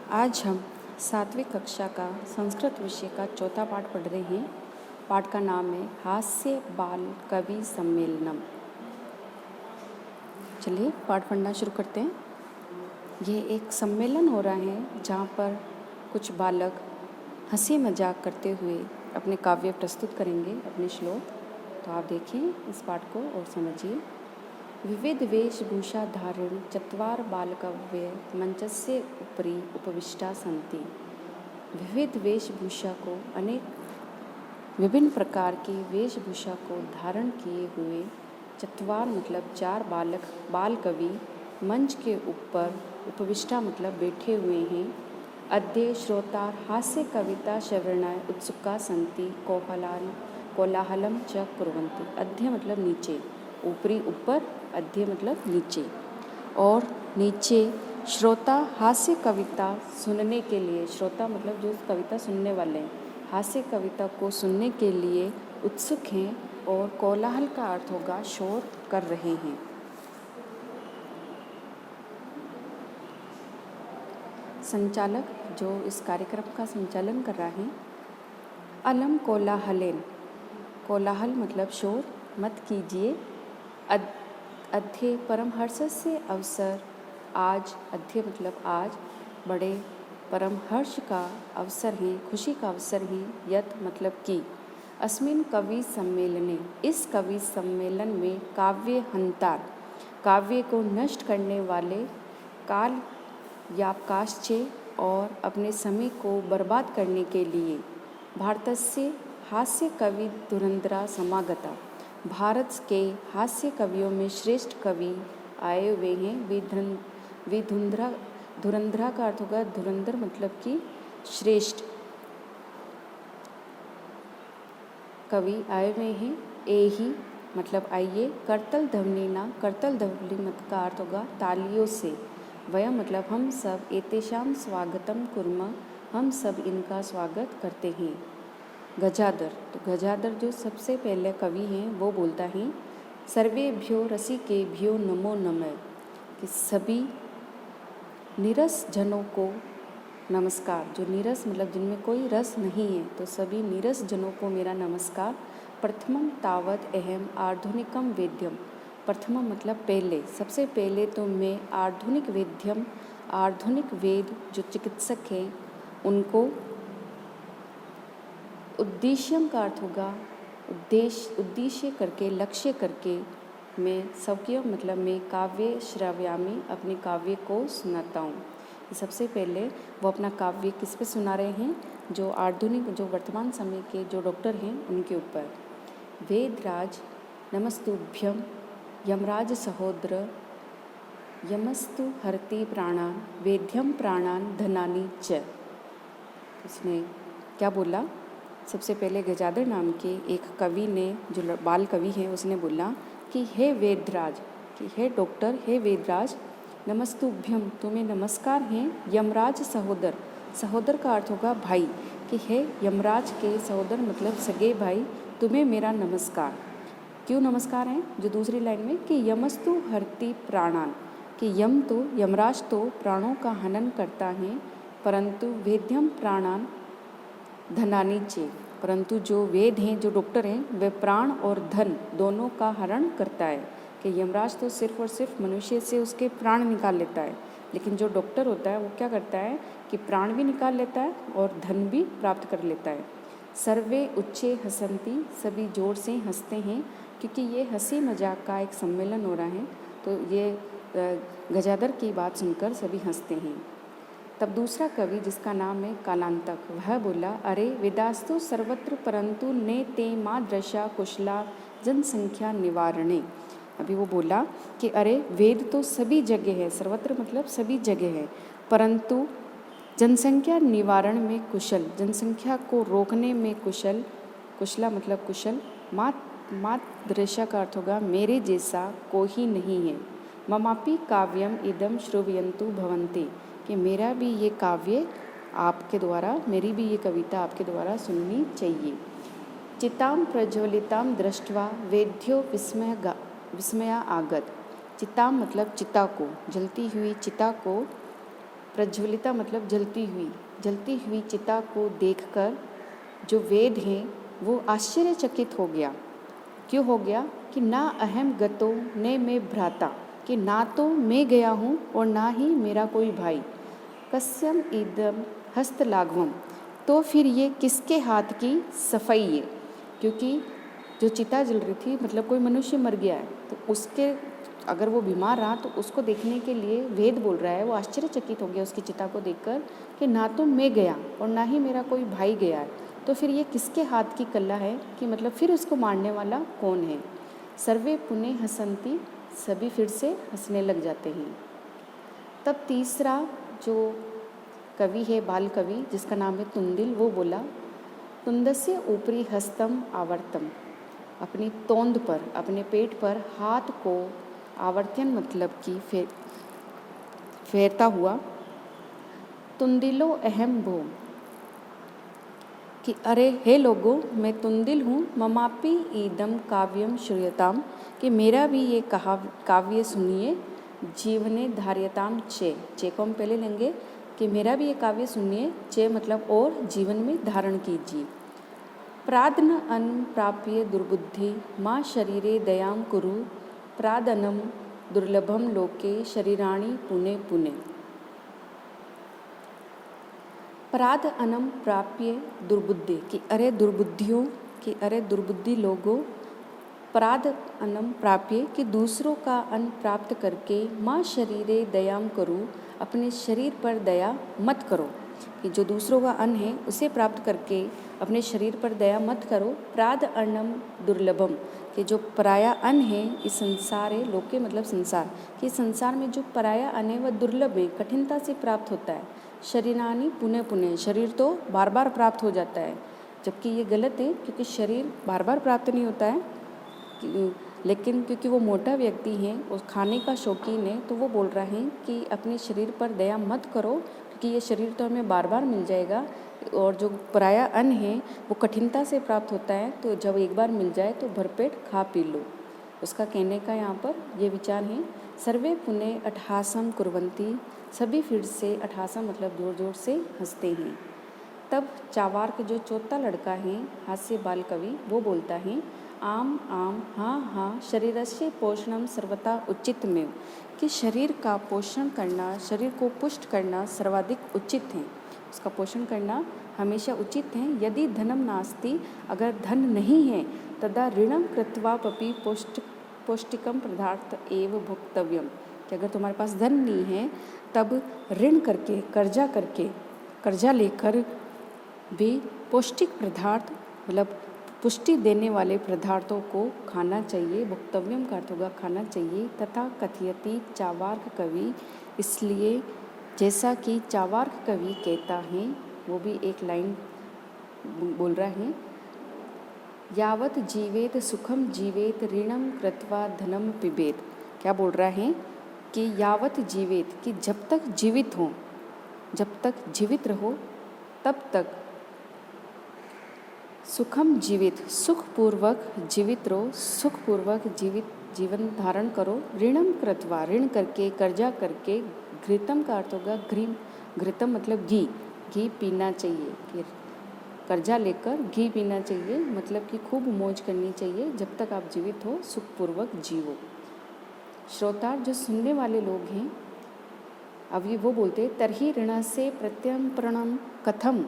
आज हम 7वीं कक्षा का संस्कृत विषय का चौथा पाठ पढ़ रहे हैं। पाठ का नाम है हास्य बाल कवि सम्मेलनम। चलिए पाठ पढ़ना शुरू करते हैं। ये एक सम्मेलन हो रहा है जहाँ पर कुछ बालक हंसी मजाक करते हुए अपने काव्य प्रस्तुत करेंगे, अपने श्लोक। तो आप देखें इस पाठ को और समझिए। विविध वेशभूषा धारण चत्वार बालकव्य मंचस्य उपरि उपविष्टा सन्ति। विविध वेशभूषा को विभिन्न प्रकार की वेशभूषा को धारण किए हुए चत्वार मतलब 4 बाल कवि मंच के ऊपर उपविष्टा मतलब बैठे हुए हैं। अद्य श्रोता हास्य कविता श्रवणाय उत्सुका सन्ति कोलाहलम च कुर्वन्ति। अद्य मतलब नीचे, ऊपरी ऊपर, अद्य मतलब नीचे। और नीचे श्रोता हास्य कविता सुनने के लिए, श्रोता मतलब जो कविता सुनने वाले हैं, हास्य कविता को सुनने के लिए उत्सुक हैं। और कोलाहल का अर्थ होगा शोर कर रहे हैं। संचालक जो इस कार्यक्रम का संचालन कर रहा है, अलम कोलाहलेन, कोलाहल मतलब शोर मत कीजिए। अद्य परमहर्षस्य अवसर, आज, अद्य मतलब आज, बड़े परमहर्ष का अवसर है, खुशी का अवसर है। यत मतलब कि, अस्मिन कवि सम्मेलने, इस कवि सम्मेलन में काव्य हंतार, काव्य को नष्ट करने वाले, काल यापकाश्चे और अपने समय को बर्बाद करने के लिए, भारतस्य हास्य कवि धुरंधरा समागता, भारत के हास्य कवियों में श्रेष्ठ कवि आए हुए हैं। धुरंधरा का अर्थ होगा धुरंधर मतलब कि श्रेष्ठ कवि आए हुए हैं। एही मतलब आइए। करतल ध्वनिना, करतल ध्वनि मत का अर्थ होगा तालियों से। वयम मतलब हम सब, एतेषां स्वागतम कुर्मः, हम सब इनका स्वागत करते हैं। गजाधर, तो गजाधर जो सबसे पहले कवि हैं वो बोलता है, सर्वेभ्यो रसिकेभ्यो नमो नमः, कि सभी नीरस जनों को नमस्कार। जो नीरस मतलब जिनमें कोई रस नहीं है, तो सभी नीरस जनों को मेरा नमस्कार। प्रथमम तावत अहम आधुनिकम वेद्यम, प्रथमम मतलब पहले, सबसे पहले तो मैं आधुनिक वेद्यम, आधुनिक वेद जो चिकित्सक हैं उनको, उद्देश्यम का अर्थ होगा उद्देश्य करके, लक्ष्य करके, मैं सबके मतलब मैं काव्य श्राव्यामी, अपने काव्य को सुनाता हूँ। सबसे पहले वो अपना काव्य किस पे सुना रहे हैं, जो आधुनिक, जो वर्तमान समय के जो डॉक्टर हैं उनके ऊपर। वेदराज नमस्तुभ्यम, यमराज सहोदर, यमस्तु हरति प्राणान, वेद्यम प्राणान धनानि च। उसने क्या बोला, सबसे पहले गजाधर नाम के एक कवि ने, जो बाल कवि हैं, उसने बोला कि हे वेदराज, कि हे डॉक्टर, हे वेदराज, नमस्तुभ्यम तुम्हें नमस्कार हैं। यमराज सहोदर, सहोदर का अर्थ होगा भाई, कि हे यमराज के सहोदर मतलब सगे भाई, तुम्हें मेरा नमस्कार। क्यों नमस्कार है, जो दूसरी लाइन में, कि यमस्तु हरति प्राणान, कि यम तो, यमराज तो प्राणों का हनन करता है, परंतु वेद्यम प्राणान धनानि चे, परंतु जो वेद हैं, जो डॉक्टर हैं, वे प्राण और धन दोनों का हरण करता है। कि यमराज तो सिर्फ और सिर्फ मनुष्य से उसके प्राण निकाल लेता है, लेकिन जो डॉक्टर होता है वो क्या करता है कि प्राण भी निकाल लेता है और धन भी प्राप्त कर लेता है। सर्वे उच्चे हसंती, सभी जोर से हंसते हैं, क्योंकि ये हंसी मजाक का एक सम्मेलन हो रहा है, तो ये गजाधर की बात सुनकर सभी हंसते हैं। तब दूसरा कवि जिसका नाम है कालांतक, वह बोला, अरे वेदास्तु सर्वत्र परंतु ने ते मादृशा कुशला जनसंख्या निवारणे। अभी वो बोला कि अरे वेद तो सभी जगह है, सर्वत्र मतलब सभी जगह है, परंतु जनसंख्या निवारण में कुशल, जनसंख्या को रोकने में कुशल, कुशला मतलब कुशल, मादृशा का अर्थ होगा मेरे जैसा कोई नहीं है। ममापि काव्यम इदम श्रुवयन्तु भवन्ते, कि मेरा भी ये काव्य आपके द्वारा, मेरी भी ये कविता आपके द्वारा सुननी चाहिए। चिताम प्रज्वलिताम दृष्ट्वा वेद्यो विस्मया आगत, चिताम मतलब चिता को, जलती हुई चिता को, प्रज्वलिता मतलब जलती हुई चिता को देखकर जो वेद हैं वो आश्चर्यचकित हो गया। क्यों हो गया कि ना अहम गतो ने मैं भ्राता, कि ना तो मैं गया हूँ और ना ही मेरा कोई भाई। कस्यम इदम हस्तलाघवम, तो फिर ये किसके हाथ की सफाई है, क्योंकि जो चिता जल रही थी मतलब कोई मनुष्य मर गया है, तो उसके अगर वो बीमार रहा तो उसको देखने के लिए वेद बोल रहा है, वो आश्चर्यचकित हो गया उसकी चिता को देखकर कि ना तो मैं गया और ना ही मेरा कोई भाई गया है, तो फिर ये किसके हाथ की कला है, कि मतलब फिर उसको मारने वाला कौन है। सर्वे पुनः हसंती, सभी फिर से हंसने लग जाते हैं। तब तीसरा जो कवि है बाल कवि जिसका नाम है तुंदिल, वो बोला तुंदस्य ऊपरी हस्तम आवर्तम, अपनी तोंद पर अपने पेट पर हाथ को आवर्तन मतलब कि फेरता हुआ, तुंदिलो अहम भो, कि अरे हे लोगों मैं तुंदिल हूँ, ममापि ईदम काव्यम श्रूयताम, कि मेरा भी ये काव्य सुनिए, जीवने धार्यताम चे को हम पहले लेंगे कि मेरा भी ये काव्य सुनिए, चे मतलब और जीवन में धारण कीजिए। प्रादन अन्न प्राप्य दुर्बुद्धि माँ शरीरे दयाम कुरु, प्रादनम दुर्लभम लोके शरीराणि पुने पुने। प्राद अनम प्राप्य दुर्बुद्धि, कि अरे दुर्बुद्धियों, कि अरे दुर्बुद्धि लोगों, प्राद अनम प्राप्य, कि दूसरों का अन्न प्राप्त करके, माँ शरीरे दयाम करो, अपने शरीर पर दया मत करो, कि जो दूसरों का अन्न है उसे प्राप्त करके अपने शरीर पर दया मत करो। प्राद अन्नम दुर्लभम, कि जो पराया अन्न है इस संसार है, लोके मतलब संसार, कि संसार में जो पराया अन्न है वह दुर्लभ है, कठिनता से प्राप्त होता है। शरीरानी पुनः पुनः, शरीर तो बार बार प्राप्त हो जाता है, जबकि ये गलत है क्योंकि शरीर बार बार प्राप्त नहीं होता है, लेकिन क्योंकि वो मोटा व्यक्ति है और खाने का शौकीन है तो वो बोल रहा है कि अपने शरीर पर दया मत करो, क्योंकि ये शरीर तो हमें बार बार मिल जाएगा और जो पराया अन्न है वो कठिनता से प्राप्त होता है, तो जब एक बार मिल जाए तो भरपेट खा पी लो। उसका कहने का यहाँ पर ये विचार है। सर्वे पुनः अट्हासम कुर्वन्ति, सभी फिर से अट्हासम मतलब जोर जोर से हंसते हैं। तब चावार्क जो चौथा लड़का है हास्य बाल कवि, वो बोलता है आम आम हाँ हाँ शरीरस्य पोषणम सर्वथा उचितमेव, कि शरीर का पोषण करना, शरीर को पुष्ट करना सर्वाधिक उचित है, उसका पोषण करना हमेशा उचित है। यदि धनम नास्ति, अगर धन नहीं है, तदा ऋणम कृत्वापि पौष्टिकम पदार्थ एव भोक्तव्यम, कि अगर तुम्हारे पास धन नहीं है तब ऋण करके कर्जा लेकर भी पौष्टिक पदार्थ मतलब पुष्टि देने वाले पदार्थों को खाना चाहिए। भोक्तव्यम का अर्थ होगा खाना चाहिए। तथा कथयति चावार्क कवि, इसलिए जैसा कि चावार्क कवि कहता है, वो भी एक लाइन बोल रहा है, यावत जीवेत सुखम जीवेत ऋणम कृत्वा धनम पिबेत। क्या बोल रहा है कि यावत जीवेत, कि जब तक जीवित हो, जब तक जीवित रहो तब तक सुखम जीवित, सुखपूर्वक जीवित रहो, सुखपूर्वक जीवन धारण करो। ऋणम कृत्वा, ऋण करके कर्जा करके। घृतम का अर्थ होगा घृतम मतलब घी पीना चाहिए, कि कर्जा लेकर घी पीना चाहिए, मतलब कि खूब मौज करनी चाहिए जब तक आप जीवित हो, सुखपूर्वक जियो। श्रोता जो सुनने वाले लोग हैं, अब ये वो बोलते हैं तरही ऋण से प्रत्यर्पणम कथम,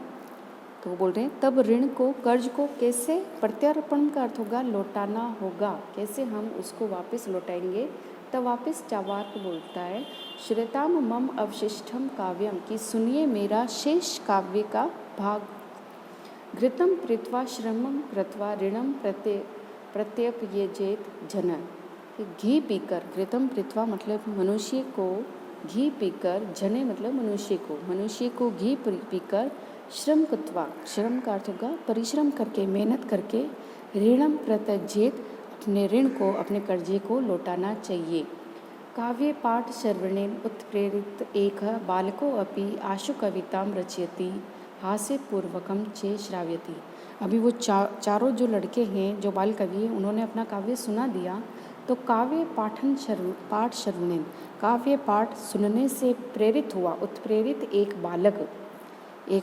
तो वो बोल रहे हैं तब ऋण को, कर्ज को कैसे, प्रत्यर्पण का अर्थ होगा लौटाना होगा, कैसे हम उसको वापस लौटाएंगे। तब वापस चावार्क बोलता है श्रेताम मम अवशिष्टम काव्यम, कि सुनिए मेरा शेष काव्य का भाग। घृतम प्रीत्वा श्रमम कृत्वा ऋणम प्रत्यपयेजेत जन, घी पीकर, घृतम प्रीत्वा मतलब मनुष्य को घी पीकर, जने मतलब मनुष्य को घी पीकर, श्रम कृत्वा, श्रम का अर्थ होगा परिश्रम करके, मेहनत करके, ऋणम प्रत्यजेत, अपने ऋण को, अपने कर्जे को लौटाना चाहिए। काव्य पाठ श्रवणेन उत्प्रेरित एक बालको अपि आशु कविताम रचयति हास्यपूर्वकम चे श्राव्यति। अभी वो चारों जो लड़के हैं, जो बाल कवि हैं, उन्होंने अपना काव्य सुना दिया, तो काव्य पाठ श्रवणेन, काव्य पाठ सुनने से प्रेरित हुआ उत्प्रेरित एक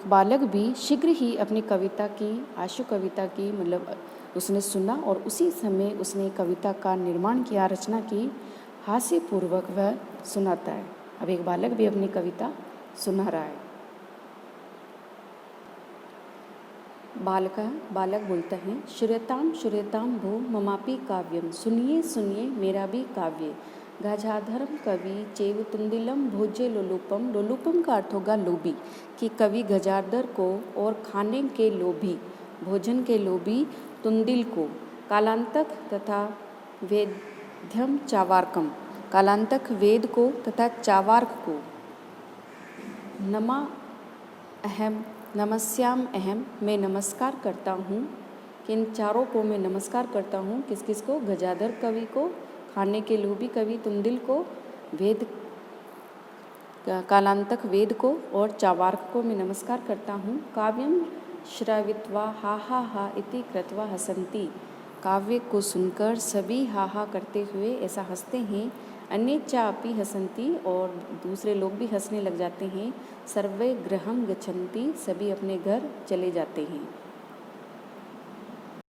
बालक भी शीघ्र ही अपनी कविता की आशु कविता की मतलब उसने सुना और उसी समय उसने कविता का निर्माण किया, रचना की, हास्यपूर्वक वह सुनाता है। अब एक बालक भी अपनी कविता सुना रहा है। बालक बोलता है, श्रूयतां भो ममापि काव्यम, सुनिए सुनिए मेरा भी काव्य। गजाधरम कवि चेव तुंदिलम भोज्य लोलुपम, लोलुपम का अर्थ होगा लोभी, कि कवि गजाधर को और खाने के लोभी, भोजन के लोभी तुंदिल को, कालांतक तथा वेद्यम चावार्कम, कालांतक वेद को तथा चावार्क को, नमा अहम नमस्याम अहम, मैं नमस्कार करता हूँ, किन चारों को मैं नमस्कार करता हूँ, किस किस को, गजाधर कवि को, खाने के लोभी कवि तुंदिल को, वेद कालांतक वेद को और चावार्क को मैं नमस्कार करता हूँ। काव्यम श्रावित्वा हा हा हा इति कृत्वा हसन्ति, काव्य को सुनकर सभी हा हा करते हुए ऐसा हंसते हैं। अन्य चापी हसन्ति, और दूसरे लोग भी हंसने लग जाते हैं। सर्वे गृहं गच्छन्ति, सभी अपने घर चले जाते हैं।